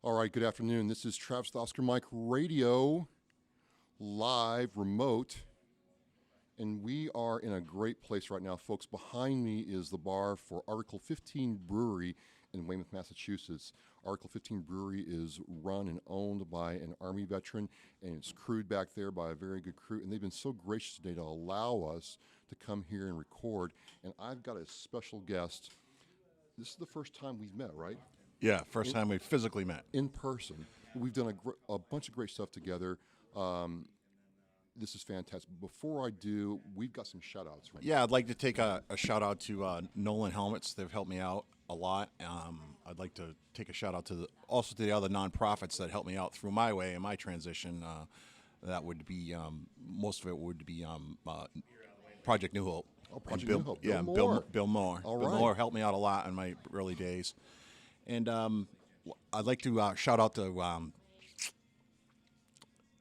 All right, good afternoon. This is Travis Oscar Mike Radio, live, remote, and we are in a great place right now, folks. Behind me is the bar for Article 15 Brewery in Weymouth, Massachusetts. Article 15 Brewery is run and owned by an Army veteran, and it's crewed back there by a very good crew, and they've been so gracious today to allow us to come here and record, and I've got a special guest. This is the first time we've met, right? Yeah, first time we physically met. In person. We've done a bunch of great stuff together. This is fantastic. Before I do, we've got some shout-outs right Yeah, I'd like to take a shout-out to Nolan Helmets. They've helped me out a lot. I'd like to take a shout-out to also to the other nonprofits that helped me out through my way and my transition. That would be, most of it would be Project New Hope. Oh, Project Bill, New Hope. Yeah, Bill Bill Moore. Bill Moore. All Bill right. Moore helped me out a lot in my early days. And I'd like to shout out to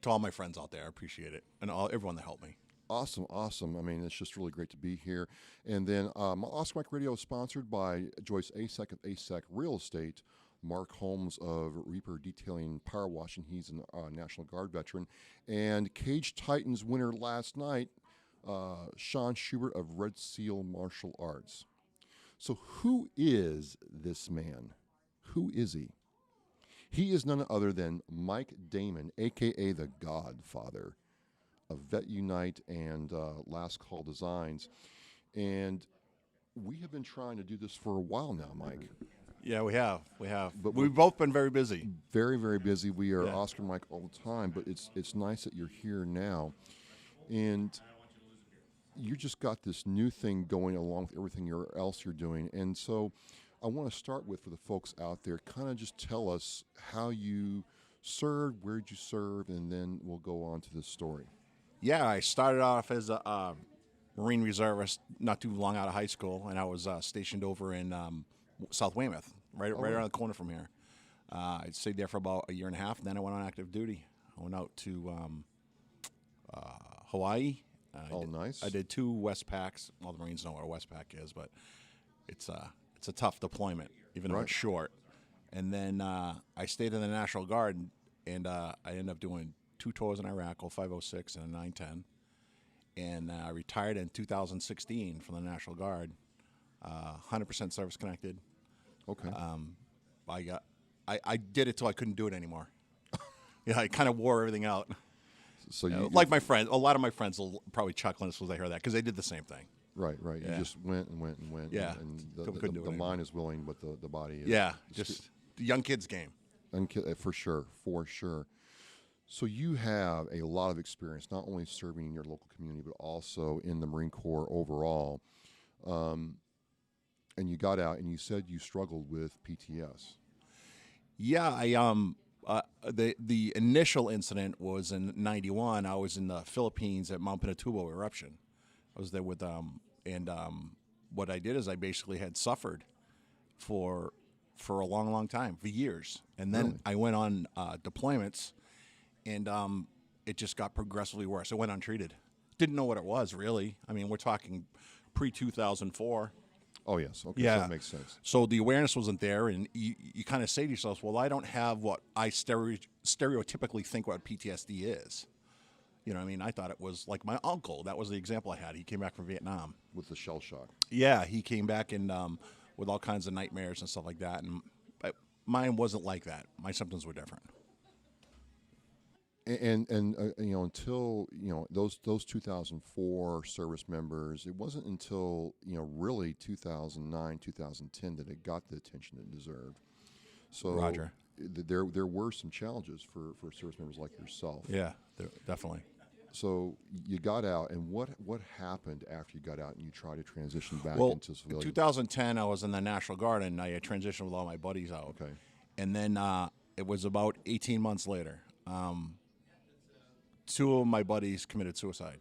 all my friends out there. I appreciate it. And everyone that helped me. Awesome, awesome. I mean, it's just really great to be here. And then Oscar Mike Radio is sponsored by Joyce Asek of Asek Real Estate, Mark Holmes of Reaper Detailing Power Washing. He's a National Guard veteran. And Cage Titans winner last night, Sean Schubert of Red Seal Martial Arts. So who is this man? Who is he? He is none other than Mike Damon, a.k.a. the Godfather of Vet Unite and Last Call Designs. And we have been trying to do this for a while now, Mike. Yeah, we have. But We've both been very busy. Very, very busy. We are Yeah. Oscar Mike all the time, but it's nice that you're here now. And you just got this new thing going along with everything else you're doing. And so I want to start with, for the folks out there, kind of just tell us how you served, where'd you serve, and then we'll go on to this story. Yeah, I started off as a Marine reservist not too long out of high school, and I was stationed over in South Weymouth, right around the corner from here. I stayed there for about a year and a half, and then I went on active duty. I went out to Hawaii. Nice. I did 2 Westpacks. Well, the Marines know what a Westpac is, but it's a tough deployment, even though Right. it's short. And then I stayed in the National Guard, and I ended up doing 2 tours in Iraq, 0506 and a 910. And I retired in 2016 from the National Guard, 100% service connected. Okay. I did it till I couldn't do it anymore. Yeah, I kind of wore everything out. So you Like my friends, a lot of my friends will probably chuckle as they hear that because they did the same thing. right. Yeah. You just went and went and went. Yeah. And Couldn't do it the anymore. mind is willing, but the body is. Yeah, just the young kids game. For sure, for sure. So you have a lot of experience, not only serving in your local community, but also in the Marine Corps overall. And you got out, and you said you struggled with PTS. Yeah, the initial incident was in '91. I was in the Philippines at Mount Pinatubo eruption. I was there with and what I did is I basically had suffered for a long time, for years, and then Really? I went on deployments, and it just got progressively worse. I went untreated. Didn't know what it was really. I mean, we're talking pre-2004. Oh, yes. Okay, Yeah. so that makes sense. So the awareness wasn't there, and you kind of say to yourself, well, I don't have what I stereotypically think what PTSD is. You know what I mean? I thought it was like my uncle. That was the example I had. He came back from Vietnam. With the shell shock. Yeah, he came back and with all kinds of nightmares and stuff like that, and mine wasn't like that. My symptoms were different. And until those 2004 service members, it wasn't until really 2009 2010 that it got the attention it deserved. So Roger. There were some challenges for service members like yourself. Yeah, definitely. So you got out, and what happened after you got out and you tried to transition back Well, into in civilian? 2010, I was in the National Guard, and I transitioned with all my buddies out. Okay. And then it was about 18 months later. 2 of my buddies committed suicide.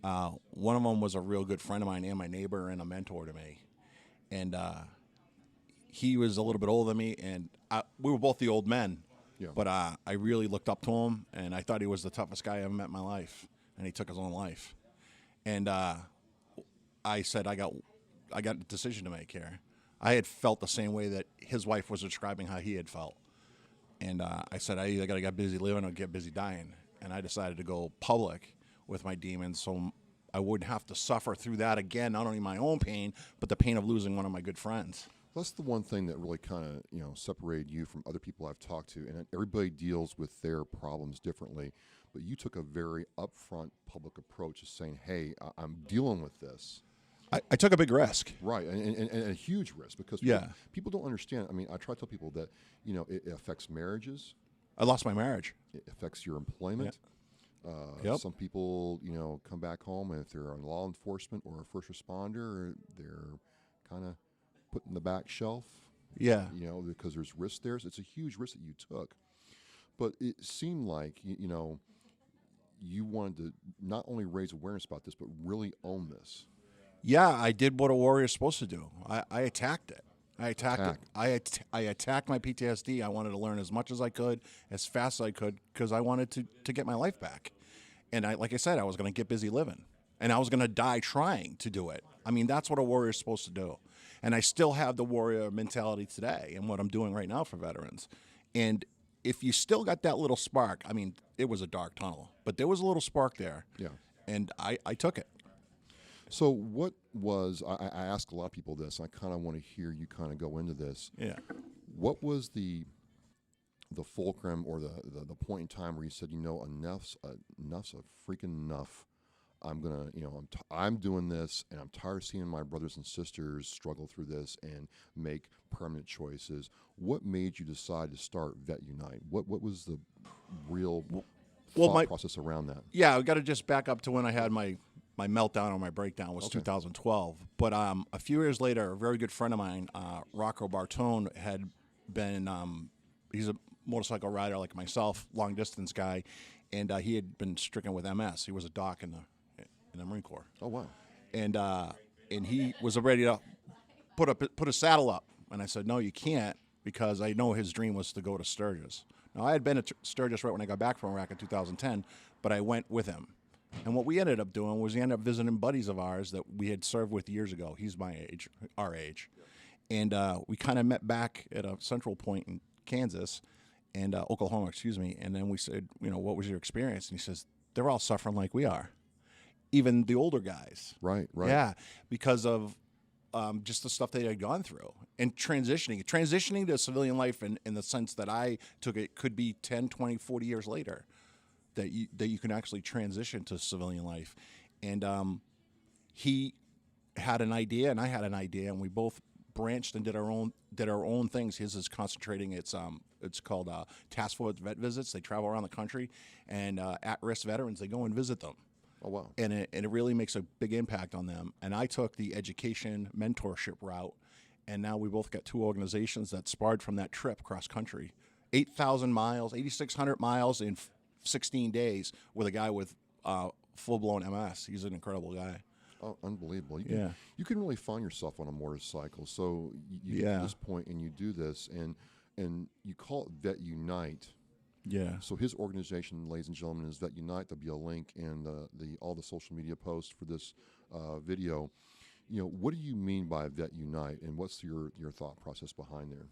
One of them was a real good friend of mine and my neighbor and a mentor to me. And he was a little bit older than me, and we were both the old men. Yeah. But I really looked up to him, and I thought he was the toughest guy I ever met in my life. And he took his own life. And I said, I got a decision to make here. I had felt the same way that his wife was describing how he had felt. And I said, I either got to get busy living or get busy dying. And I decided to go public with my demons so I wouldn't have to suffer through that again, not only my own pain, but the pain of losing one of my good friends. That's the one thing that really kind of, separated you from other people I've talked to. And everybody deals with their problems differently. But you took a very upfront public approach of saying, hey, I'm dealing with this. I took a big risk. Right, and a huge risk because people don't understand. I mean, I try to tell people that, it affects marriages. I lost my marriage. It affects your employment. Some people, come back home, and if they're on law enforcement or a first responder, they're kind of put in the back shelf. Yeah. Because there's risk there. So it's a huge risk that you took. But it seemed like, you wanted to not only raise awareness about this, but really own this. Yeah, I did what a warrior's supposed to do. I attacked it. I attacked it. I attacked my PTSD. I wanted to learn as much as I could, as fast as I could, because I wanted to get my life back. And like I said, I was going to get busy living. And I was going to die trying to do it. I mean, that's what a warrior's supposed to do. And I still have the warrior mentality today and what I'm doing right now for veterans. And if you still got that little spark, I mean, it was a dark tunnel, but there was a little spark there. Yeah. And I took it. So what was, I ask a lot of people this, I kind of want to hear you kind of go into this. Yeah. What was the fulcrum or the point in time where you said, enough's a freaking enough. I'm going to, I'm doing this, and I'm tired of seeing my brothers and sisters struggle through this and make permanent choices. What made you decide to start Vet Unite? What was the real thought process around that? Yeah, we got to just back up to when I had my meltdown or my breakdown was 2012. But a few years later, a very good friend of mine, Rocco Bartone, had been, he's a motorcycle rider like myself, long distance guy, and he had been stricken with MS. He was a doc in the Marine Corps. Oh, wow. And he was ready to put a saddle up. And I said, no, you can't, because I know his dream was to go to Sturgis. Now, I had been at Sturgis right when I got back from Iraq in 2010, but I went with him. And what we ended up doing was we ended up visiting buddies of ours that we had served with years ago. He's my age, our age. And we kind of met back at a central point in Kansas, and Oklahoma, excuse me. And then we said, what was your experience? And he says, they're all suffering like we are, even the older guys. Right. Yeah, because of just the stuff they had gone through. And transitioning to civilian life in the sense that I took it could be 10, 20, 40 years later. That you can actually transition to civilian life. And he had an idea and I had an idea, and we both branched and did our own things. His is concentrating, it's called Task Force Vet Visits. They travel around the country, and at-risk veterans, they go and visit them. Oh, wow. And it really makes a big impact on them. And I took the education mentorship route, and now we both got two organizations that sparred from that trip cross country. 8,000 miles, 8,600 miles in 16 days with a guy with full-blown MS. He's an incredible guy. Oh, unbelievable. You can really find yourself on a motorcycle. So you get to this point and you do this, and you call it Vet Unite. Yeah. So his organization, ladies and gentlemen, is Vet Unite. There'll be a link in all the social media posts for this video. What do you mean by Vet Unite, and what's your thought process behind there?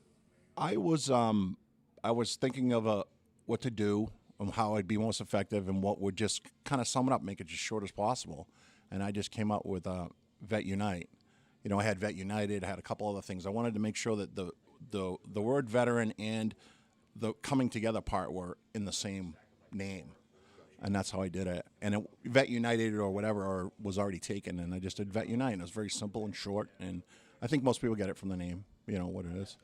I was thinking of what to do, how I'd be most effective, and what would just kind of sum it up, make it as short as possible. And I just came up with Vet Unite. I had Vet United, I had a couple other things. I wanted to make sure that the word veteran and the coming together part were in the same name. And that's how I did it. And Vet United or whatever was already taken, and I just did Vet Unite. And it was very simple and short, and I think most people get it from the name, what it is.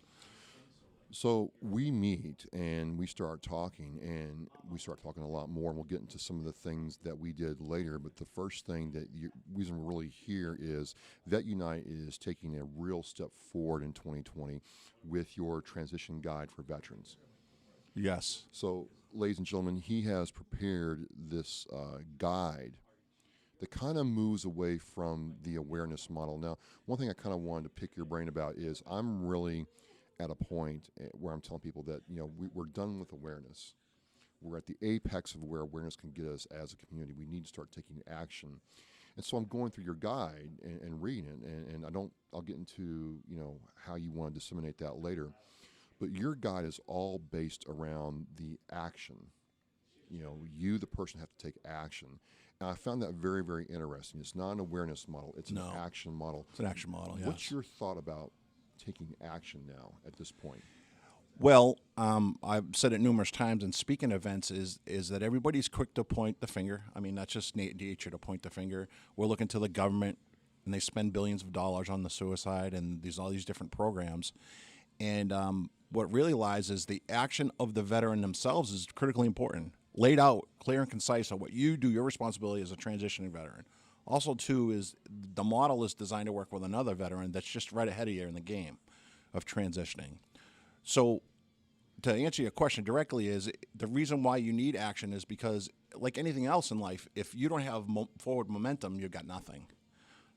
So we meet and we start talking, and we start talking a lot more, and we'll get into some of the things that we did later. But the first thing reason we're really here is Vet Unite is taking a real step forward in 2020 with your transition guide for veterans. Yes. So, ladies and gentlemen, he has prepared this guide that kind of moves away from the awareness model. Now, one thing I kind of wanted to pick your brain about is I'm really at a point where I'm telling people that, we're done with awareness. We're at the apex of where awareness can get us as a community. We need to start taking action. And so I'm going through your guide and reading it, and I'll get into, how you want to disseminate that later. but your guide is all based around the action. You know, you, the person, have to take action. And I found that very, very interesting. It's not an awareness model, it's an action model. It's an action model, yes. What's your thought about taking action now at this point? Well, I've said it numerous times in speaking events is that everybody's quick to point the finger. I mean, that's just nature to point the finger. We're looking to the government, and they spend billions of dollars on the suicide and all these different programs. And what really lies is the action of the veteran themselves is critically important. Laid out, clear and concise on what you do, your responsibility as a transitioning veteran. Also, too, is the model is designed to work with another veteran that's just right ahead of you in the game of transitioning. So, to answer your question directly, is the reason why you need action is because, like anything else in life, if you don't have forward momentum, you've got nothing,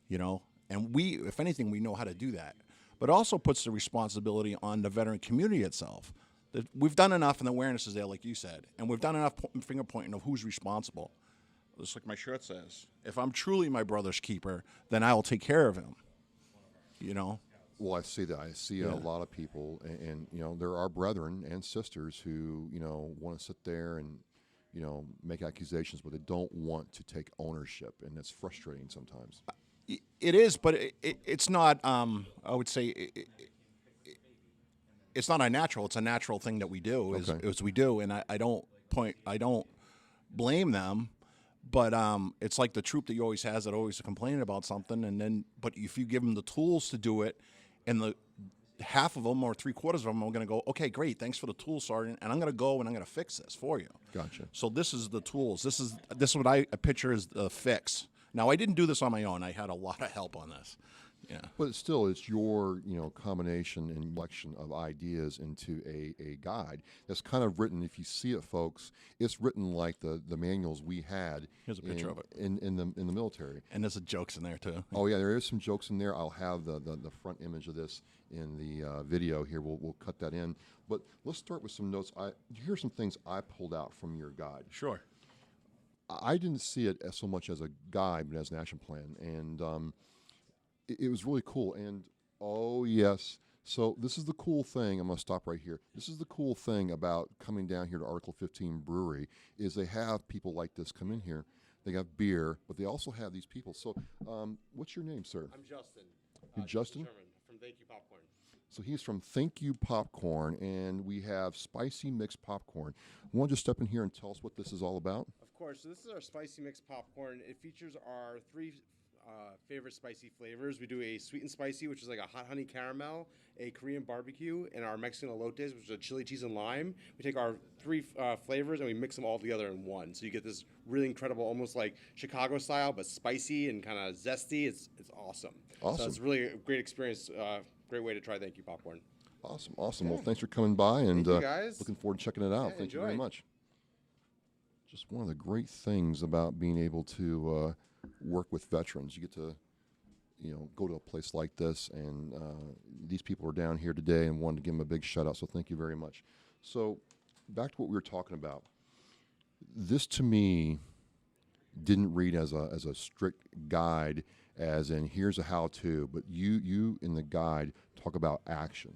you know? And we, if anything, we know how to do that. But it also puts the responsibility on the veteran community itself. That we've done enough, and the awareness is there, like you said, and we've done enough finger pointing of who's responsible. Just like my shirt says, if I'm truly my brother's keeper, then I will take care of him, you know? Well, I see that. I see a lot of people, and you know, there are brethren and sisters who, you know, want to sit there and, you know, make accusations, but they don't want to take ownership, and it's frustrating sometimes. It is, but it's not. I would say it's not unnatural. It's a natural thing that we do. Is we do, and I don't blame them. But it's like the troop that you always has that always complaining about something, and then but if you give them the tools to do it, and the half of them or 3/4 of them are going to go, okay, great, thanks for the tools, Sergeant, and I'm going to go and I'm going to fix this for you. Gotcha. So this is the tools. This is what I picture as the fix. Now I didn't do this on my own. I had a lot of help on this. Yeah. But still, it's your, you know, combination and collection of ideas into a guide that's kind of written. If you see it, folks, it's written like the manuals we had. Here's a picture of it in the military. And there's jokes in there too. Oh yeah, there is some jokes in there. I'll have the front image of this in the video here. We'll cut that in. But let's start with some notes. Here's some things I pulled out from your guide. Sure. I didn't see it as so much as a guide, but as an action plan, and it was really cool. And oh yes, so this is the cool thing. I'm going to stop right here. This is the cool thing about coming down here to Article 15 Brewery is they have people like this come in here. They have beer, but they also have these people. So what's your name, sir? I'm Justin. You're Justin? Cherman from Thank You Popcorn. So he's from Thank You Popcorn, and we have spicy mixed popcorn. Want to just step in here and tell us what this is all about? Of course. So this is our spicy mixed popcorn. It features our 3 favorite spicy flavors. We do a sweet and spicy, which is like a hot honey caramel, a Korean barbecue, and our Mexican elotes, which is a chili cheese and lime. We take our 3 flavors and we mix them all together in one. So you get this really incredible, almost like Chicago style, but spicy and kind of zesty. It's awesome. Awesome. So it's really a great experience. Great way to try Thank You Popcorn. Awesome. Well, thanks for coming by, and Thank you guys. looking forward to checking it out. Thank you very much. Just one of the great things about being able to work with veterans. You get to, you know, go to a place like this, and these people are down here today and wanted to give them a big shout out, so thank you very much. So back to what we were talking about. This to me didn't read as a strict guide, as in here's a how-to, but you in the guide talk about action.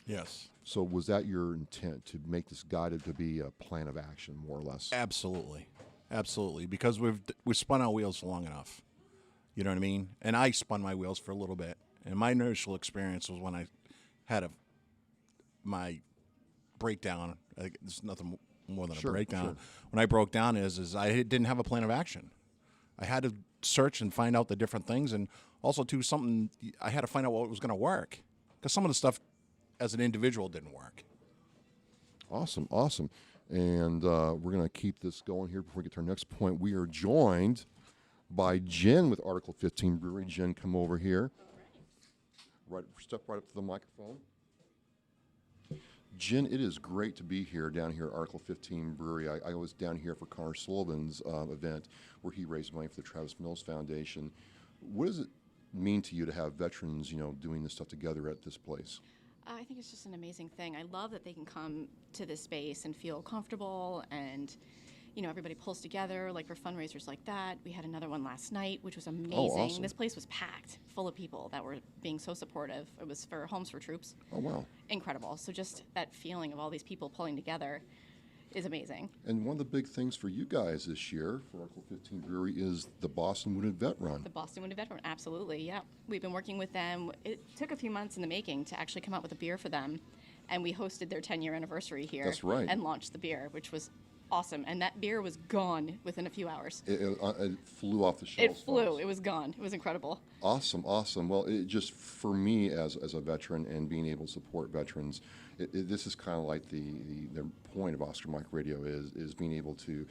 Yes. So was that your intent, to make this guided to be a plan of action, more or less? Absolutely. Absolutely, because we've spun our wheels for long enough. You know what I mean? And I spun my wheels for a little bit. And my initial experience was when I had my breakdown. There's nothing more than a breakdown. Sure. When I broke down is I didn't have a plan of action. I had to search and find out the different things, and also too I had to find out what was going to work, because some of the stuff as an individual didn't work. Awesome. And we're going to keep this going here before we get to our next point. We are joined by Jen with Article 15 Brewery. Jen, come over here. Step right up to the microphone. Jen, it is great to be here down here at Article 15 Brewery. I was down here for Connor Sullivan's event where he raised money for the Travis Mills Foundation. What does it mean to you to have veterans, you know, doing this stuff together at this place? I think it's just an amazing thing. I love that they can come to this space and feel comfortable and, you know, everybody pulls together like for fundraisers like that. We had another one last night, which was amazing. awesome. This place was packed, full of people that were being so supportive. It was for Homes for Troops. Oh, wow. Incredible. So just that feeling of all these people pulling together is amazing. And one of the big things for you guys this year for Article 15 Brewery is the Boston Wounded Vet Run. The Boston Wounded Veteran, absolutely, yeah. We've been working with them. It took a few months in the making to actually come out with a beer for them, and we hosted their 10-year anniversary here. That's right. And launched the beer, which was awesome. And that beer was gone within a few hours. It flew off the It shelves. flew. folks. It was gone. It was incredible. Awesome, awesome. Well, it just for me as a veteran and being able to support veterans, this is kind of like the point of Oscar Mike Radio is being able to,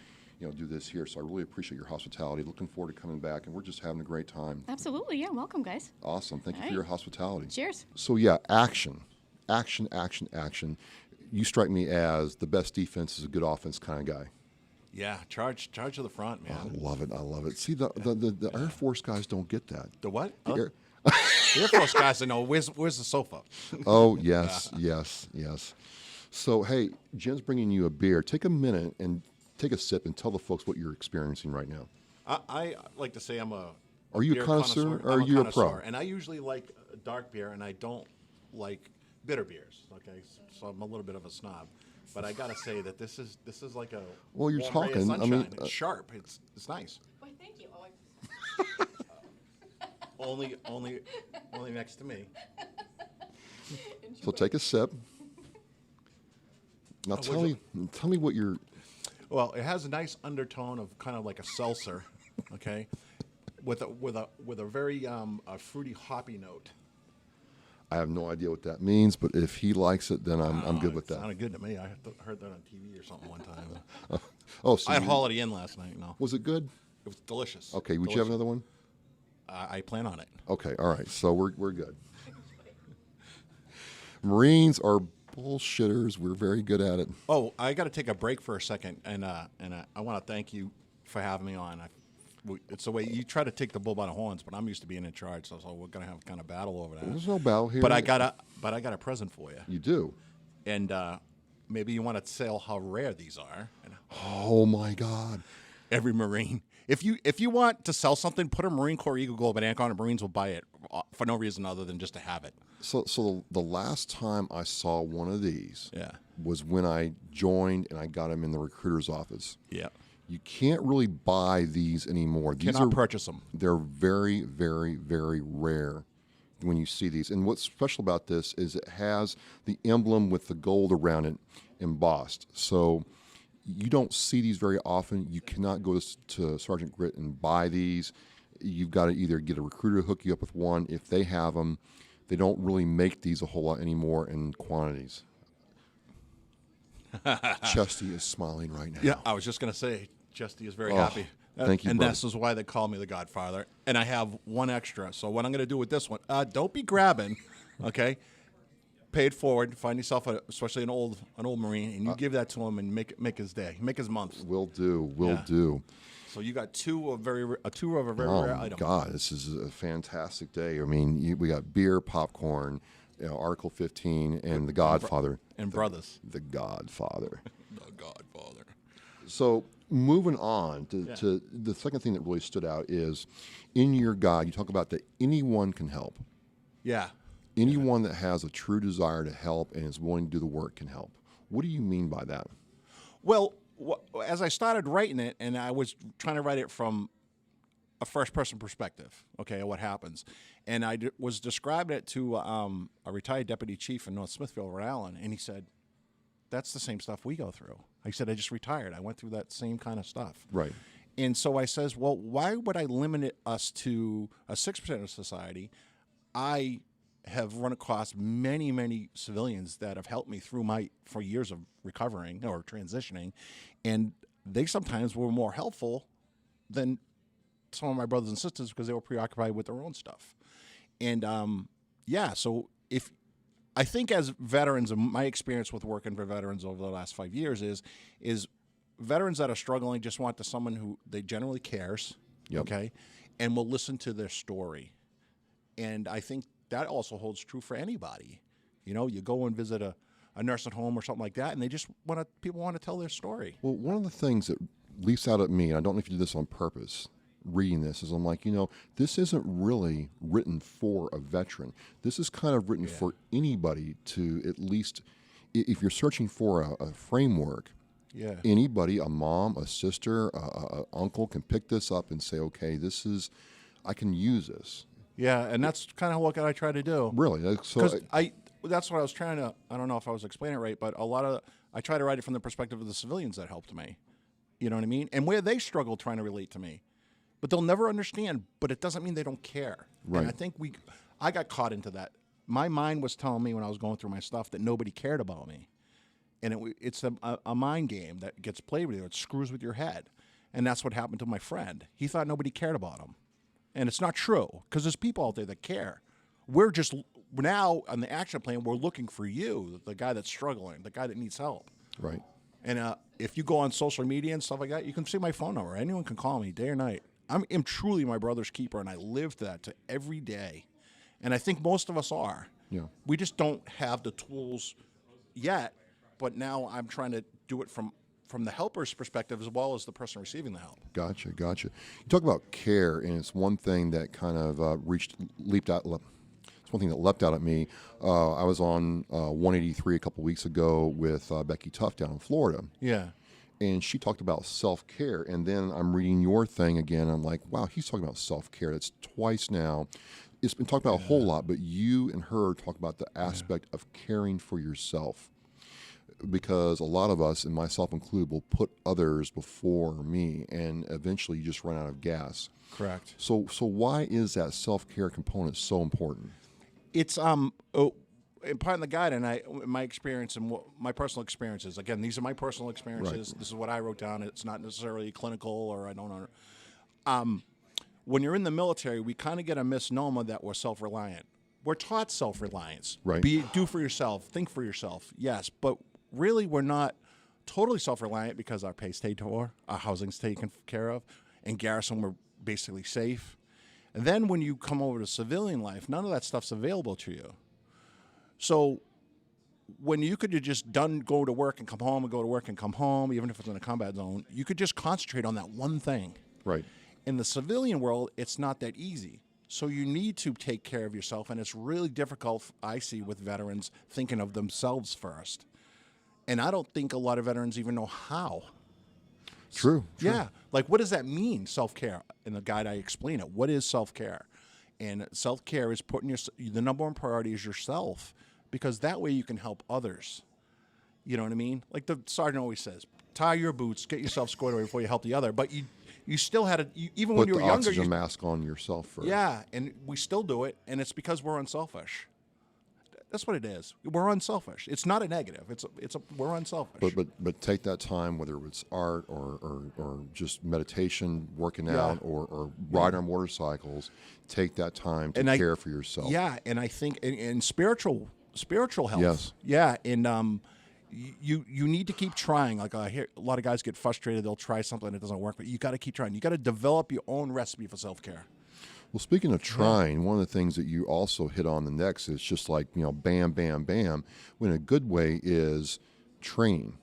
do this here. So I really appreciate your hospitality. Looking forward to coming back, and we're just having a great time. Absolutely, yeah. Welcome, guys. Awesome. Thank you All for right. your hospitality. Cheers. So yeah, action. Action. You strike me as the best defense is a good offense kind of guy. Yeah, charge to the front, man. I love it. See, the Air Force guys don't get that. The what? The Air- The Air Force guys, I know. Where's the sofa? Oh, yes. So, hey, Jen's bringing you a beer. Take a minute and take a sip and tell the folks what you're experiencing right now. I like to say I'm a. Are you a beer connoisseur or I'm are you a connoisseur, pro? And I usually like dark beer, and I don't like bitter beers. Okay, so I'm a little bit of a snob. But I gotta say that this is like a. Well, you're warm ray of talking, I sunshine. mean, It's sharp. It's nice. Why, thank you. Only next to me. So take a sip. Now tell me what you're. Well, it has a nice undertone of kind of like a seltzer, okay, with a very fruity hoppy note. I have no idea what that means, but if he likes it, then I'm good with It that. sounded good to me. I heard that on TV or something one time. Oh, so I had Holiday Inn last night. No, was it good? it was delicious. Okay, would you have another one? I plan on it. Okay, all right. So we're good. Marines are bullshitters. We're very good at it. Oh, I got to take a break for a second, and I want to thank you for having me on. It's the way you try to take the bull by the horns, but I'm used to being in charge, so we're gonna have kind of battle over that. There's no battle here. But I got a present for you, You do. and maybe you want to tell how rare these are. And Oh my God. every Marine, if you want to sell something, put a Marine Corps Eagle Gold bank on it. Marines will buy it for no reason other than just to have it. So the last time I saw one of these Yeah. was when I joined and I got them in the recruiter's office. Yeah. You can't really buy these anymore. These Cannot purchase them. They're very, very, very rare when you see these. And what's special about this is it has the emblem with the gold around it embossed. So you don't see these very often. You cannot go to Sergeant Grit and buy these. You've got to either get a recruiter to hook you up with one. If they have them, they don't really make these a whole lot anymore in quantities. Chesty is smiling right now. Yeah, I was just gonna say, Justy is very Oh, happy. thank you, And brother. this is why they call me the Godfather. And I have one extra. So what I'm gonna do with this one? Don't be grabbing, okay? Pay it forward. Find yourself, especially an old Marine, and you give that to him and make his day, make his month. Will do. Yeah. Do. So you got two of a very rare Oh, item. God, this is a fantastic day. I mean, we got beer, popcorn, Article 15, and The Godfather. And brothers. The Godfather. The Godfather. So moving on to the second thing that really stood out is in your guide, you talk about that anyone can help. Yeah. Anyone that has a true desire to help and is willing to do the work can help. What do you mean by that? Well, as I started writing it, and I was trying to write it from a first-person perspective, okay, of what happens, and I was describing it to a retired deputy chief in North Smithfield, Rhode Island, and he said, "That's the same stuff we go through." I said, "I just retired. I went through that same kind of stuff." Right. And so I says, "Well, why would I limit us to a 6% of society? I have run across many, many civilians that have helped me through for years of recovering or transitioning, and they sometimes were more helpful than some of my brothers and sisters because they were preoccupied with their own stuff." And so if I think as veterans, and my experience with working for veterans over the last 5 years is veterans that are struggling just want someone who they generally cares, Yep. okay, and will listen to their story. And I think that also holds true for anybody. You know, you go and visit a nursing home or something like that, and people want to tell their story. Well, one of the things that leaps out at me, and I don't know if you did this on purpose, reading this, is I'm like, this isn't really written for a veteran. This is kind of written for anybody to at least, if you're searching for a framework, anybody, a mom, a sister, a uncle can pick this up and say, okay, I can use this. Yeah, and that's kind of what I try to do. Really? Because that's what I was trying to, I don't know if I was explaining it right, but I try to write it from the perspective of the civilians that helped me. You know what I mean? And where they struggle trying to relate to me. But they'll never understand, but it doesn't mean they don't care. Right. And I think I got caught into that. My mind was telling me when I was going through my stuff that nobody cared about me. And it's a mind game that gets played with you. It screws with your head. And that's what happened to my friend. He thought nobody cared about him. And it's not true, because there's people out there that care. We're just, now on the action plan, we're looking for you, the guy that's struggling, the guy that needs help. Right. And if you go on social media and stuff like that, you can see my phone number. Anyone can call me day or night. I'm truly my brother's keeper, and I live that to every day. And I think most of us are. Yeah. We just don't have the tools yet, but now I'm trying to do it from the helper's perspective as well as the person receiving the help. Gotcha. You talk about care, and it's one thing that kind of leaped out. It's one thing that leapt out at me. I was on 183 a couple weeks ago with Becky Tuff down in Florida. Yeah. And she talked about self-care, and then I'm reading your thing again. I'm like, wow, he's talking about self-care. That's twice now. It's been talked about a whole lot, but you and her talk about the aspect of caring for yourself. Because a lot of us, and myself included, will put others before me, and eventually you just run out of gas. Correct. So why is that self-care component so important? It's in part of the guide, and my experience and my personal experiences. Again, these are my personal experiences. Right. This is what I wrote down. It's not necessarily clinical, or I don't know. When you're in the military, we kind of get a misnomer that we're self-reliant. We're taught self-reliance. Right. Do for yourself. Think for yourself. Yes, but really, we're not totally self-reliant because our pay's paid for, our housing's taken care of, and garrison, we're basically safe. And then when you come over to civilian life, none of that stuff's available to you. So when you could have just go to work and come home and go to work and come home, even if it's in a combat zone, you could just concentrate on that one thing. Right. In the civilian world, it's not that easy. So you need to take care of yourself, and it's really difficult, I see, with veterans thinking of themselves first. And I don't think a lot of veterans even know how. True. Yeah. Like, what does that mean, self-care? In the guide, I explain it. What is self-care? And self-care is putting the number one priority is yourself, because that way you can help others. You know what I mean? Like the sergeant always says, tie your boots, get yourself squared away before you help the other. But you still had to, even when you were Put the younger. oxygen mask on yourself first. Yeah, and we still do it, and it's because we're unselfish. That's what it is. We're unselfish. It's not a negative. We're unselfish. But take that time, whether it's art or just meditation, working out, or riding on motorcycles. Take that time to care for yourself. Yeah, and I think in spiritual health. Yes. Yeah, and you need to keep trying. Like I hear a lot of guys get frustrated. They'll try something that doesn't work, but you got to keep trying. You got to develop your own recipe for self-care. Well, speaking of trying, one of the things that you also hit on the next is just like, bam, bam, bam, when a good way is training.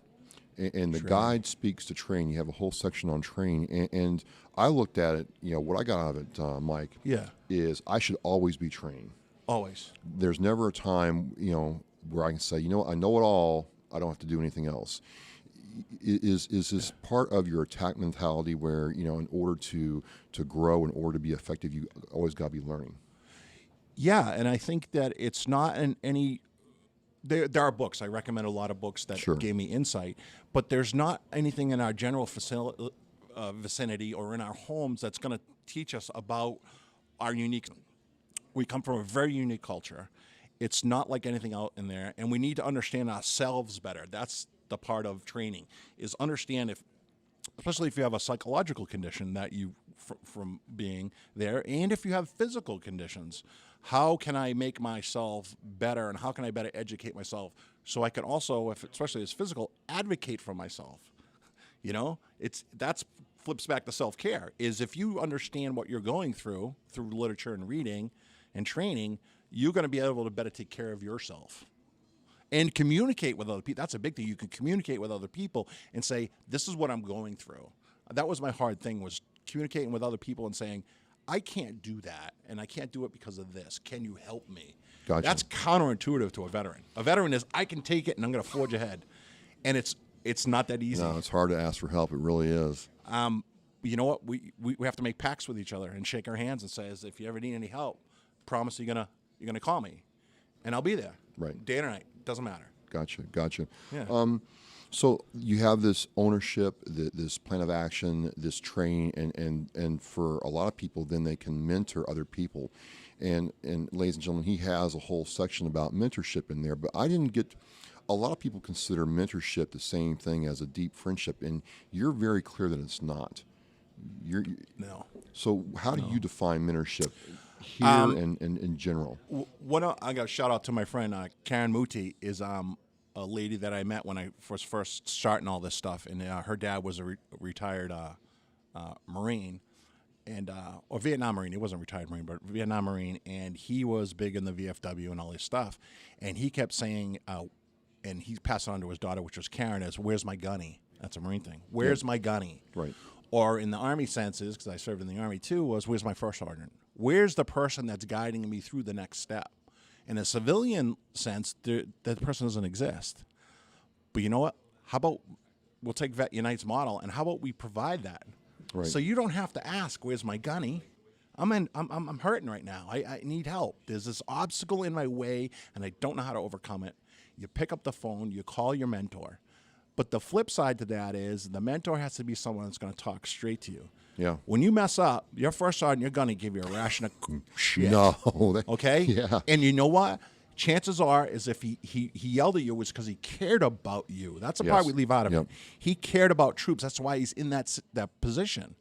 And the guide speaks to training. You have a whole section on training. And I looked at it, what I got out of it, Mike, is I should always be trained. Always. There's never a time, where I can say, I know it all. I don't have to do anything else. Is this part of your attack mentality where, in order to grow, in order to be effective, you always got to be learning? Yeah, and I think that it's not there are books. I recommend a lot of books that gave me insight, but there's not anything in our general vicinity or in our homes that's going to teach us about our unique. We come from a very unique culture. It's not like anything out in there, and we need to understand ourselves better. That's the part of training, is understand especially if you have a psychological condition that you from being there, and if you have physical conditions, how can I make myself better, and how can I better educate myself so I can also, especially as physical, advocate for myself. That's flips back to self-care, is if you understand what you're going through literature and reading and training, you're going to be able to better take care of yourself. And communicate with other people. That's a big thing. You can communicate with other people and say, this is what I'm going through. That was my hard thing, was communicating with other people and saying, I can't do that, and I can't do it because of this. Can you help me? Gotcha. That's counterintuitive to a veteran. A veteran is, I can take it, and I'm going to forge ahead. And it's not that easy. No, it's hard to ask for help. It really is. You know what? We have to make pacts with each other and shake our hands and say, if you ever need any help, promise you're gonna call me, and I'll be there. Right. Day or night, doesn't matter. Gotcha. Yeah. So you have this ownership, this plan of action, this training, and for a lot of people, then they can mentor other people. And ladies and gentlemen, he has a whole section about mentorship in there, but I didn't get. A lot of people consider mentorship the same thing as a deep friendship, and you're very clear that it's not. No. So how do you define mentorship here and in general? I got a shout out to my friend Karen Muti, is a lady that I met when I was first starting all this stuff, and her dad was a retired Marine, and or Vietnam Marine. He wasn't a retired Marine, but Vietnam Marine, and he was big in the VFW and all this stuff, and he kept saying, and he passed it on to his daughter, which was Karen, as, "Where's my gunny?" That's a Marine thing. Where's my gunny? Right. Or in the Army senses, because I served in the Army too, was, where's my first sergeant? Where's the person that's guiding me through the next step? In a civilian sense, that person doesn't exist. But you know what? How about we'll take Vet Unite's model, and how about we provide that? Right. So you don't have to ask, where's my gunny? I'm hurting right now. I need help. There's this obstacle in my way, and I don't know how to overcome it. You pick up the phone, you call your mentor. But the flip side to that is the mentor has to be someone that's going to talk straight to you. Yeah. When you mess up, your first sergeant, you're going to give you a ration of shit. No. Okay? Yeah. And you know what? Chances are is if he yelled at you, it was because he cared about you. That's the part Yes. we leave out of Yep. it. He cared about troops. That's why he's in that position.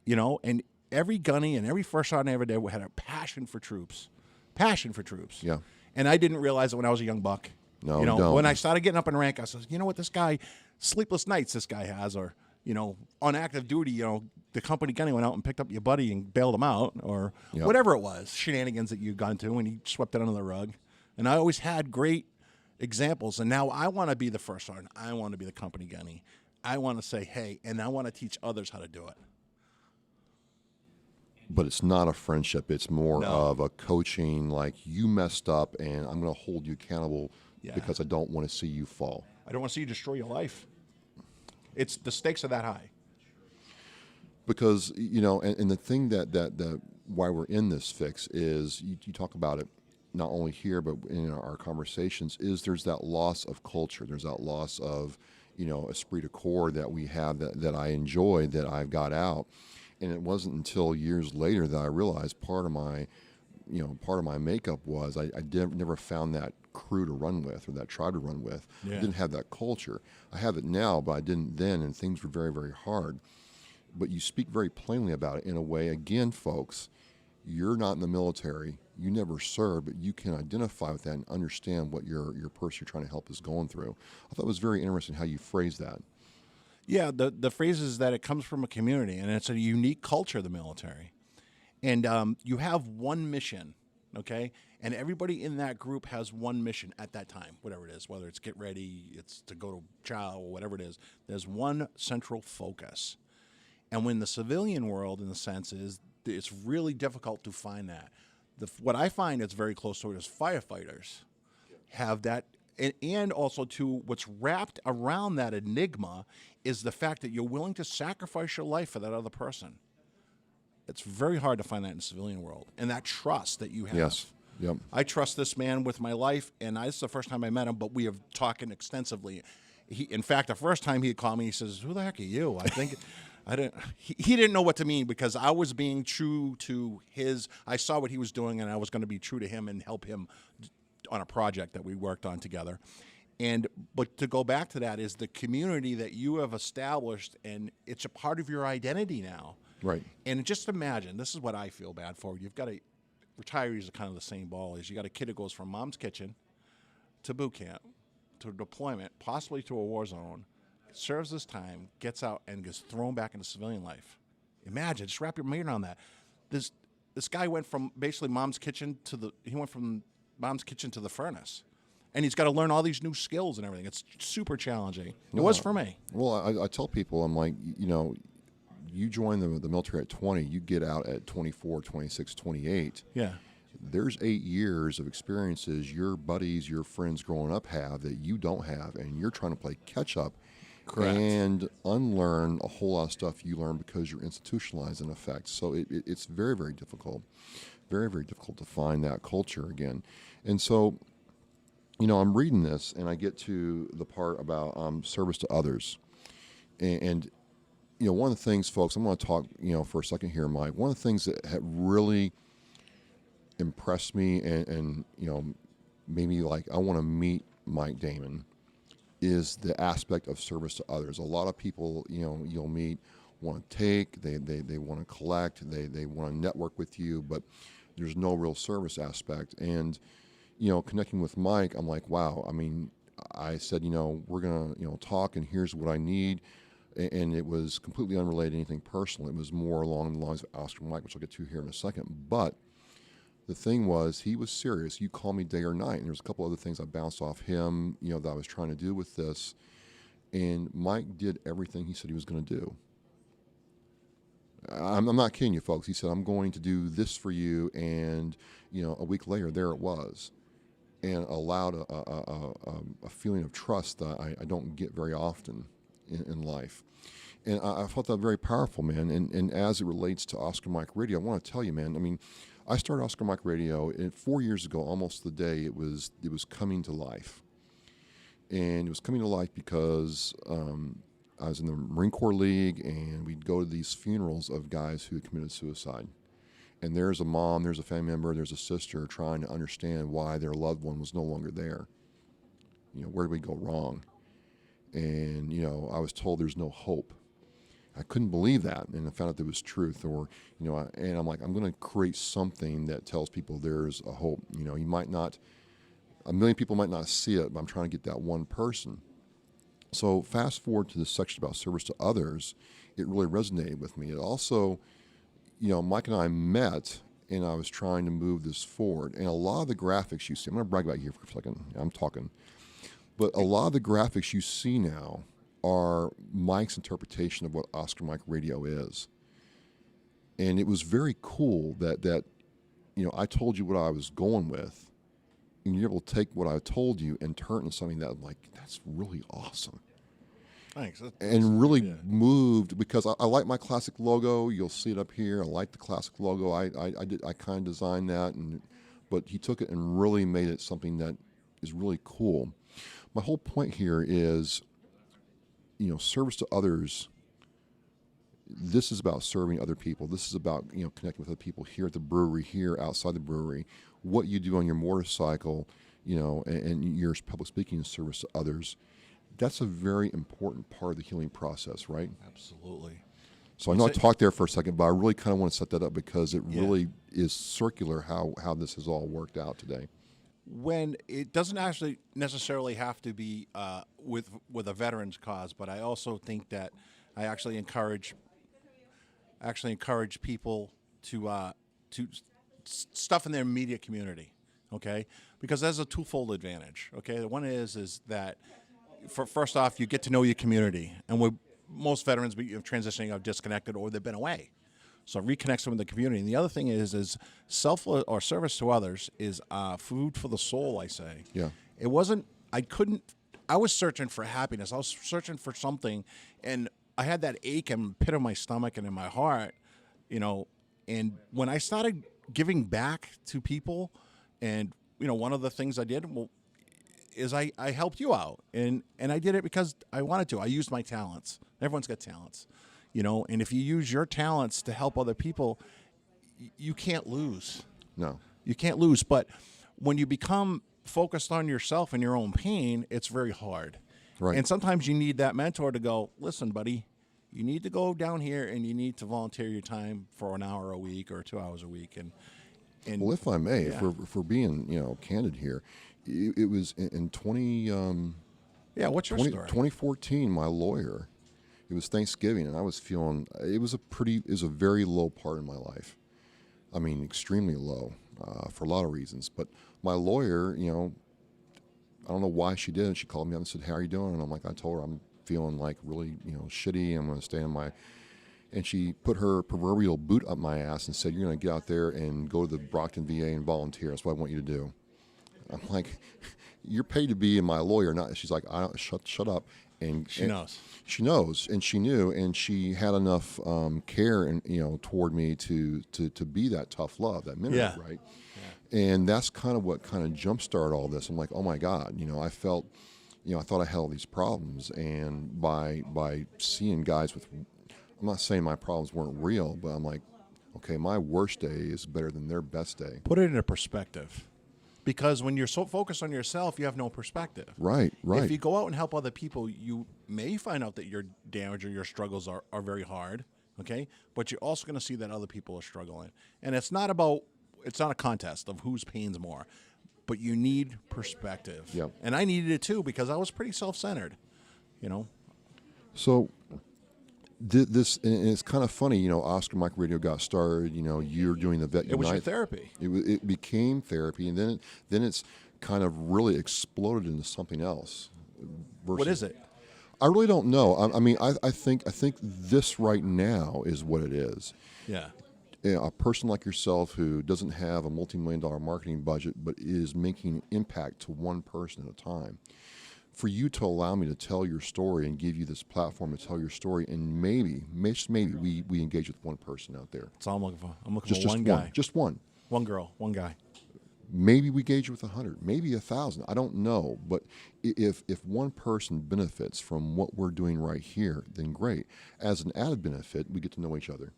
You know, and every gunny and every first sergeant I ever did had a passion for troops. Passion for troops. Yeah. And I didn't realize it when I was a young buck. No, you know, don't. when I started getting up in rank, I said, you know what, this guy, sleepless nights this guy has, or, you know, on active duty, you know, the company gunny went out and picked up your buddy and bailed him out, or Yep. whatever it was, shenanigans that you got into, and he swept it under the rug. And I always had great examples, and now I want to be the first sergeant. I want to be the company gunny. I want to say, hey, and I want to teach others how to do it. But it's not a friendship. It's more No. of a coaching, like, you messed up, and I'm going to hold you accountable Yeah. because I don't want to see you fall. I don't want to see you destroy your life. It's the stakes are that high. Because, you know, and the thing that why we're in this fix is, you talk about it not only here but in our conversations, is there's that loss of culture. There's that loss of, you know, esprit de corps that we have that I enjoy, that I've got out. And it wasn't until years later that I realized part of my makeup was I never found that crew to run with, or that tribe to run with. Yeah. I didn't have that culture. I have it now, but I didn't then, and things were very, very hard. But you speak very plainly about it in a way. Again, folks, you're not in the military. You never served, but you can identify with that and understand what your person you're trying to help is going through. I thought it was very interesting how you phrased that. Yeah, the phrase is that it comes from a community, and it's a unique culture of the military. And you have one mission, okay? And everybody in that group has one mission at that time, whatever it is, whether it's get ready, it's to go to chow, or whatever it is. There's one central focus. And when the civilian world, in the sense, is it's really difficult to find that. What I find that's very close to it is firefighters have that. And also, to what's wrapped around that enigma is the fact that you're willing to sacrifice your life for that other person. It's very hard to find that in the civilian world. And that trust that you have. Yes. Yep. I trust this man with my life, and this is the first time I met him, but we have talked extensively. In fact, the first time he had called me, he says, "Who the heck are you?" I think I didn't. He didn't know what to mean, because I was being true to his. I saw what he was doing, and I was going to be true to him and help him on a project that we worked on together. But to go back to that is the community that you have established, and it's a part of your identity now. Right. And just imagine, this is what I feel bad for. You've got retirees are kind of the same ball. Is you got a kid who goes from mom's kitchen to boot camp to deployment, possibly to a war zone, serves his time, gets out, and gets thrown back into civilian life. Imagine, just wrap your mind around that. This guy went from basically mom's kitchen to the furnace. and he's got to learn all these new skills and everything. It's super challenging. It was for me. Well, I tell people, I'm like, you join the military at 20, you get out at 24, 26, 28. Yeah. There's 8 years of experiences your buddies, your friends growing up have that you don't have, and you're trying to play catch up. Correct. And unlearn a whole lot of stuff you learn because you're institutionalized in effect. So it's very, very difficult. Very, very difficult to find that culture again. And so, I'm reading this, and I get to the part about service to others. And one of the things, folks, I'm going to talk, for a second here, Mike. One of the things that had really impressed me and made me like, I want to meet Mike Damon is the aspect of service to others. A lot of people, you'll meet want to take, they want to collect, they want to network with you, but there's no real service aspect. And, connecting with Mike, I'm like, wow. I mean, I said, we're going to, talk, and here's what I need. And it was completely unrelated to anything personal. It was more along the lines of Oscar Mike, which I'll get to here in a second. But the thing was, he was serious. You call me day or night. And there's a couple other things I bounced off him, that I was trying to do with this. And Mike did everything he said he was going to do. I'm not kidding you, folks. He said, I'm going to do this for you. And, a week later, there it was. And allowed a feeling of trust that I don't get very often in life. And I felt that very powerful, man. And as it relates to Oscar Mike Radio, I want to tell you, man, I mean, I started Oscar Mike Radio, and 4 years ago, almost the day, it was coming to life. And it was coming to life because I was in the Marine Corps League, and we'd go to these funerals of guys who had committed suicide. And there's a mom, there's a family member, there's a sister trying to understand why their loved one was no longer there. Where did we go wrong? And, I was told there's no hope. I couldn't believe that, and I found out there was truth. Or, and I'm like, I'm going to create something that tells people there's a hope. You might not, a million people might not see it, but I'm trying to get that one person. So fast forward to this section about service to others, it really resonated with me. It also, Mike and I met, and I was trying to move this forward. And a lot of the graphics you see, I'm going to brag about you here for a second. I'm talking. But a lot of the graphics you see now are Mike's interpretation of what Oscar Mike Radio is. And it was very cool that I told you what I was going with, and you're able to take what I told you and turn it into something that I'm like, that's really awesome. Thanks. And really moved, because I like my classic logo. You'll see it up here. I like the classic logo. I kind of designed that, but he took it and really made it something that is really cool. My whole point here is, service to others. This is about serving other people. This is about, connecting with other people here at the brewery, here outside the brewery, what you do on your motorcycle, and your public speaking service to others. That's a very important part of the healing process, right? Absolutely. So I know I talked there for a second, but I really kind of want to set that up because it really is circular how this has all worked out today. When it doesn't actually necessarily have to be with a veterans cause, but I also think that I actually encourage people to stuff in their immediate community, okay? Because there's a twofold advantage, okay? The one is that first off, you get to know your community, and most veterans transitioning are disconnected or they've been away. So reconnects them with the community. And the other thing is self or service to others is food for the soul, I say. Yeah. It wasn't, I was searching for happiness. I was searching for something, and I had that ache in the pit of my stomach and in my heart, and when I started giving back to people, and, one of the things I did is I helped you out, and I did it because I wanted to. I used my talents. Everyone's got talents. And if you use your talents to help other people, you can't lose. No. You can't lose. But when you become focused on yourself and your own pain, it's very hard. Right. And sometimes you need that mentor to go, listen, buddy, you need to go down here and you need to volunteer your time for an hour a week or 2 hours a week. And well, if I may, if we're being candid here, it was in 20. What's your story? 2014, my lawyer. It was Thanksgiving, and I was feeling it was a very low part in my life. I mean, extremely low for a lot of reasons. But my lawyer, I don't know why she did. She called me up and said, "How are you doing?" And I'm like, I told her I'm feeling like really, shitty. I'm going to stay in my. And she put her proverbial boot up my ass and said, "You're going to get out there and go to the Brockton VA and volunteer. That's what I want you to do." I'm like, "You're paid to be my lawyer, not." She's like, "I don't, shut up." And She knows. She knows, and she knew, and she had enough care and toward me to be that tough love, that minute, Yeah. right? And that's kind of what kind of jumpstarted all this. I'm like, oh my God, I felt, I thought I had all these problems, and by seeing guys with, I'm not saying my problems weren't real, but I'm like, okay, my worst day is better than their best day. Put it into perspective. Because when you're so focused on yourself, you have no perspective. Right. If you go out and help other people, you may find out that your damage or your struggles are very hard, okay? But you're also going to see that other people are struggling. And it's not a contest of whose pain's more, but you need perspective. Yep. And I needed it too because I was pretty self-centered, So this, and it's kind of funny, Oscar Mike Radio got started, you're doing the Vet It was your Unite. therapy. It became therapy, and then it's kind of really exploded into something else. What is it? I really don't know. I mean, I think this right now is what it is. Yeah. A person like yourself who doesn't have a multi-million-dollar marketing budget but is making an impact to one person at a time. For you to allow me to tell your story and give you this platform to tell your story, and maybe we engage with one person out there. That's all I'm looking for. I'm looking Just for one guy. Just one. One girl, one guy. Maybe we engage with 100, maybe 1,000. I don't know. But if one person benefits from what we're doing right here, then great. As an added benefit, we get to know each other.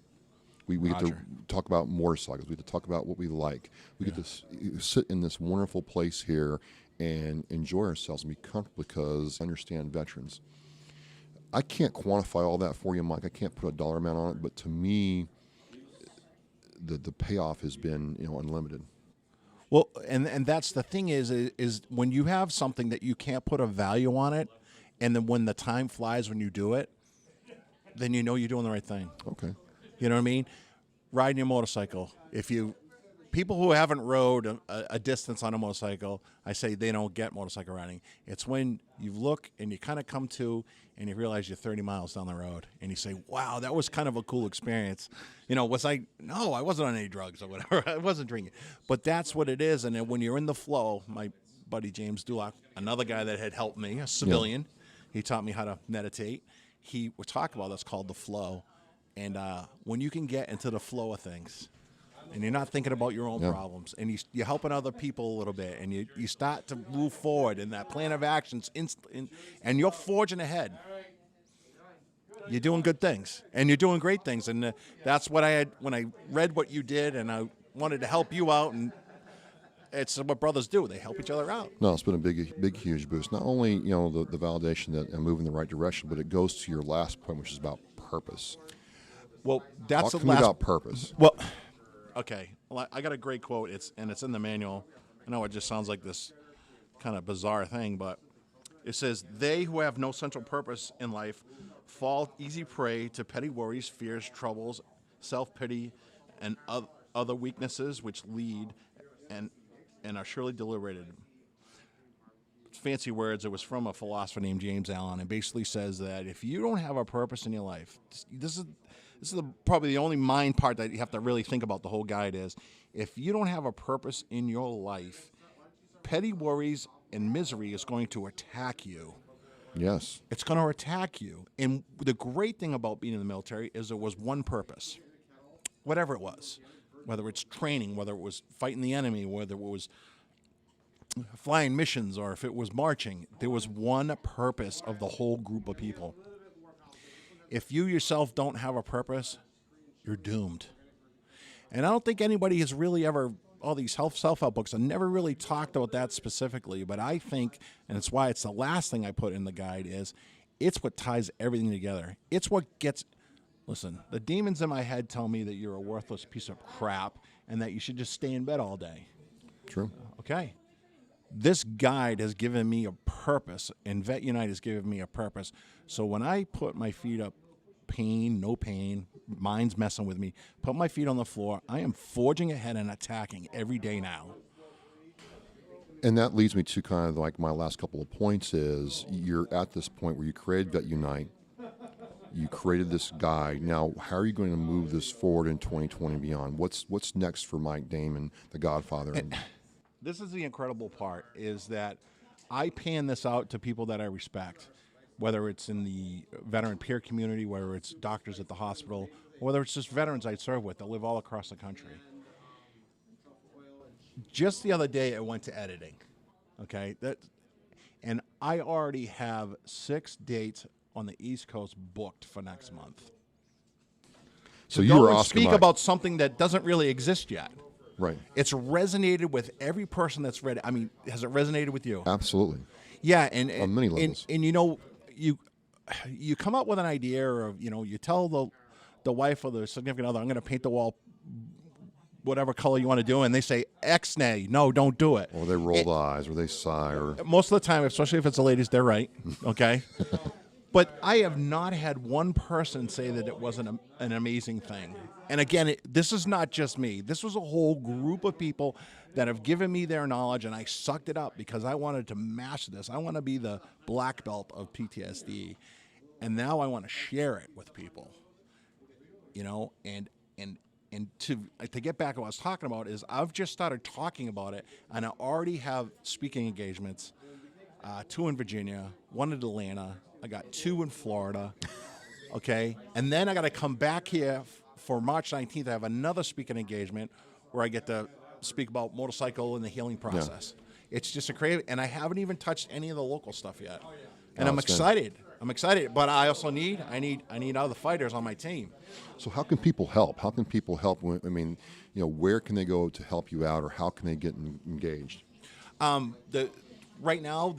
We get to talk about motorcycles. We get to talk about what we like. We get to sit in this wonderful place here and enjoy ourselves and be comfortable because I understand veterans. I can't quantify all that for you, Mike. I can't put a dollar amount on it, but to me, the payoff has been unlimited. Well, and that's the thing is when you have something that you can't put a value on it, and then when the time flies when you do it, then you know you're doing the right thing. Okay. You know what I mean? Riding your motorcycle. People who haven't rode a distance on a motorcycle, I say they don't get motorcycle riding. It's when you look and you kind of come to and you realize you're 30 miles down the road and you say, wow, that was kind of a cool experience. Was I? No, I wasn't on any drugs or whatever. I wasn't drinking. But that's what it is. And then when you're in the flow, my buddy James Dulock, another guy that had helped me, a civilian, he taught me how to meditate. He would talk about that's called the flow. And when you can get into the flow of things, and you're not thinking about your own problems, and you're helping other people a little bit, and you start to move forward in that plan of actions, and you're forging ahead. You're doing good things, and you're doing great things, and that's what I had when I read what you did, and I wanted to help you out, and it's what brothers do. They help each other out. No, it's been a big, huge boost. Not only, the validation that I'm moving in the right direction, but it goes to your last point, which is about purpose. Well, that's Talk the to me last. about purpose. Well, okay. Well, I got a great quote. It's in the manual. I know it just sounds like this kind of bizarre thing, but it says, "They who have no central purpose in life fall easy prey to petty worries, fears, troubles, self-pity, and other weaknesses which lead and are surely deliberated." Fancy words. It was from a philosopher named James Allen, and basically says that if you don't have a purpose in your life, this is probably the only mind part that you have to really think about the whole guide is, if you don't have a purpose in your life, petty worries and misery is going to attack you. Yes. It's going to attack you. And the great thing about being in the military is there was one purpose, whatever it was, whether it's training, whether it was fighting the enemy, whether it was flying missions, or if it was marching, there was one purpose of the whole group of people. If you yourself don't have a purpose, you're doomed. And I don't think anybody has really ever, all these self-help books have never really talked about that specifically, but I think, and it's why it's the last thing I put in the guide, is it's what ties everything together. It's what gets, listen, the demons in my head tell me that you're a worthless piece of crap and that you should just stay in bed all day. True. Okay. This guide has given me a purpose, and Vet Unite has given me a purpose. So when I put my feet up, pain, no pain, mind's messing with me, put my feet on the floor, I am forging ahead and attacking every day now. And that leads me to kind of like my last couple of points is you're at this point where you created Vet Unite. You created this guide. Now, how are you going to move this forward in 2020 and beyond? What's next for Mike Damon, the Godfather? This is the incredible part, is that I pan this out to people that I respect, whether it's in the veteran peer community, whether it's doctors at the hospital, or whether it's just veterans I serve with that live all across the country. Just the other day, I went to editing, okay? And I already have 6 dates on the East Coast booked for next month. So to you go were and Oscar speak Mike. about something that doesn't really exist yet. Right. It's resonated with every person that's read it. I mean, has it resonated with you? Absolutely. Yeah, and On many levels. And you know, you come up with an idea, of, you know, you tell the wife or the significant other, I'm going to paint the wall whatever color you want to do, and they say X-nay, no, don't do it. Or they roll eyes, or they sigh, or Most of the time, especially if it's the ladies, they're right. Okay. But I have not had one person say that it wasn't an amazing thing. And again, this is not just me. This was a whole group of people that have given me their knowledge, and I sucked it up because I wanted to master this. I want to be the black belt of PTSD, and now I want to share it with people. You know, and to get back to what I was talking about is I've just started talking about it, and I already have speaking engagements, 2 in Virginia, 1 in Atlanta. I got 2 in Florida, okay? And then I got to come back here for March 19th. I have another speaking engagement where I get to speak about motorcycle and the healing process. It's just a crazy, and I haven't even touched any of the local stuff yet. And I'm excited. I'm excited, but I also need other fighters on my team. So how can people help? How can people help? I mean, you know, where can they go to help you out, or how can they get engaged? Right now,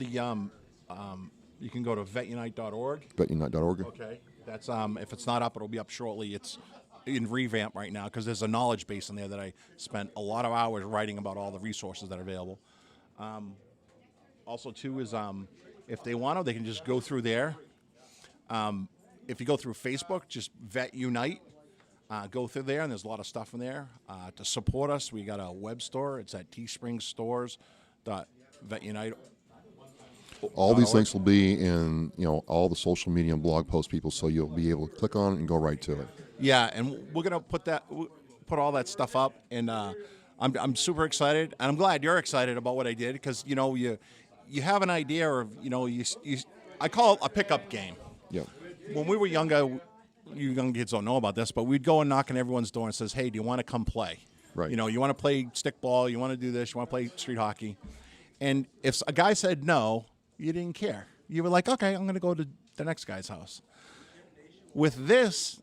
you can go to vetunite.org. Vetunite.org. Okay, that's if it's not up, it'll be up shortly. It's in revamp right now because there's a knowledge base in there that I spent a lot of hours writing about all the resources that are available. Also, too, is if they want to, they can just go through there. If you go through Facebook, just Vet Unite, go through there, and there's a lot of stuff in there. To support us, we got a web store. It's at teespringstores.vetunite. All these links will be in, you know, all the social media and blog post people, so you'll be able to click on it and go right to it. Yeah, and we're gonna put all that stuff up, and I'm super excited, and I'm glad you're excited about what I did because you know you have an idea of, you know, I call it a pickup game. Yeah. When we were younger, you young kids don't know about this, but we'd go and knock on everyone's door and says, "Hey, do you want to come play? Right. You know, you want to play stickball, you want to do this, you want to play street hockey." And if a guy said no, you didn't care. You were like, "Okay, I'm going to go to the next guy's house." With this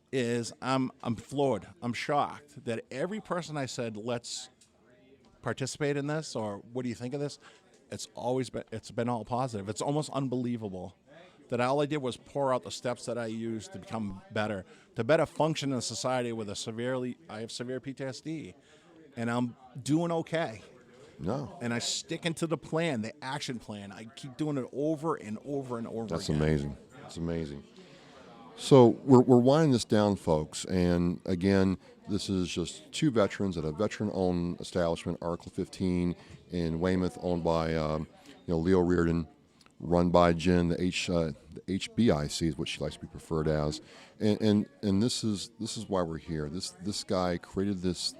I'm floored. I'm shocked that every person I said, "Let's participate in this," or "What do you think of this?" It's been all positive. It's almost unbelievable that all I did was pour out the steps that I used to become better, to better function in a society with I have severe PTSD, and I'm doing okay. No. And I stick into the plan, the action plan. I keep doing it over and over and over That's again. amazing. That's amazing. So we're winding this down, folks. And again, this is just 2 veterans at a veteran-owned establishment, Article 15 in Weymouth, owned by Leo Reardon, run by Jen, the HBIC is what she likes to be preferred as. And this is why we're here. This guy created this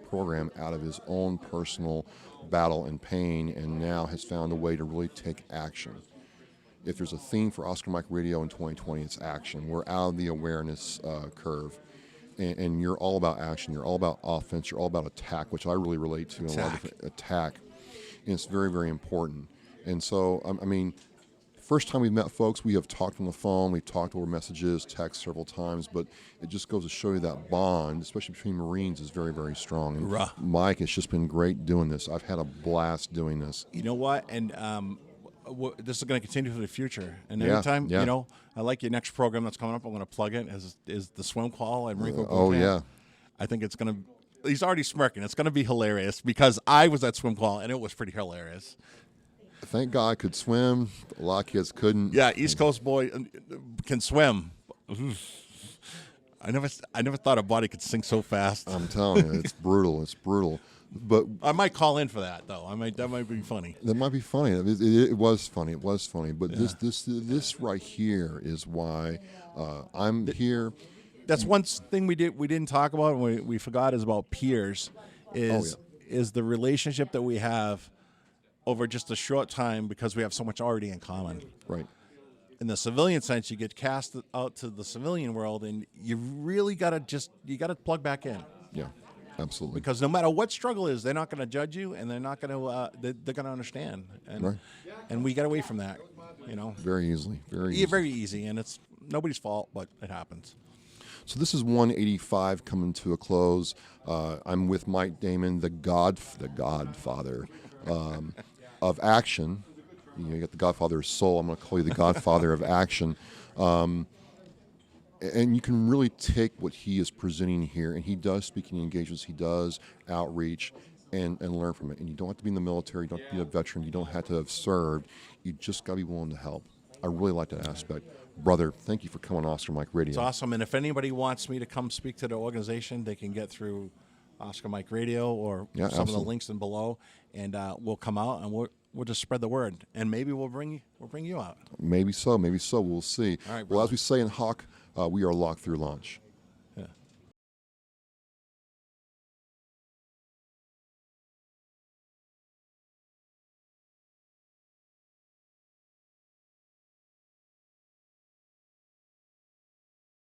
program out of his own personal battle and pain, and now has found a way to really take action. If there's a theme for Oscar Mike Radio in 2020, it's action. We're out of the awareness curve, and you're all about action. You're all about offense. You're all about attack, which I really relate to. A lot of different attack, and it's very, very important. And so, I mean, first time we've met folks, we have talked on the phone, we've talked over messages, text several times, but it just goes to show you that bond, especially between Marines, is very, very strong. And Mike, it's just been great doing this. I've had a blast doing this. You know what? And this is going to continue for the future. And anytime, you know, I like your next program that's coming up. I'm going to plug it. Is the swim call at Marine Corps Boot Camp. Yeah. I think it's going to. He's already smirking. It's going to be hilarious because I was at swim call and it was pretty hilarious. Thank God I could swim. A lot of kids couldn't. Yeah, East Coast boy can swim. I never thought a body could sink so fast. I'm telling you, it's brutal. It's brutal. But I might call in for that though. That might be funny. that might be funny. It was funny. It was funny. But this right here is why I'm here. That's one thing we didn't talk about and we forgot is about peers. Is the relationship that we have over just a short time because we have so much already in common. Right. In the civilian sense, you get cast out to the civilian world, and you really gotta plug back in. Yeah, absolutely. Because no matter what struggle is, they're not going to judge you, and they're not going to they're going to understand. And Right. and we get away from that, Very easily. very easy, and it's nobody's fault, but it happens. So this is 185 coming to a close. I'm with Mike Damon, the Godfather of action. You got the Godfather of soul. I'm going to call you the Godfather of action. And you can really take what he is presenting here, and he does speaking engagements, he does outreach, and learn from it. And you don't have to be in the military, you don't have to be a veteran, you don't have to have served. You just got to be willing to help. I really like that aspect. Brother, thank you for coming on Oscar Mike Radio. It's awesome, and if anybody wants me to come speak to the organization, they can get through Oscar Mike Radio or some absolutely. of the links in below, and we'll come out and we'll just spread the word, and maybe we'll bring you out. Maybe so. We'll see. All right, well, as we say in Hawk, we are locked through launch.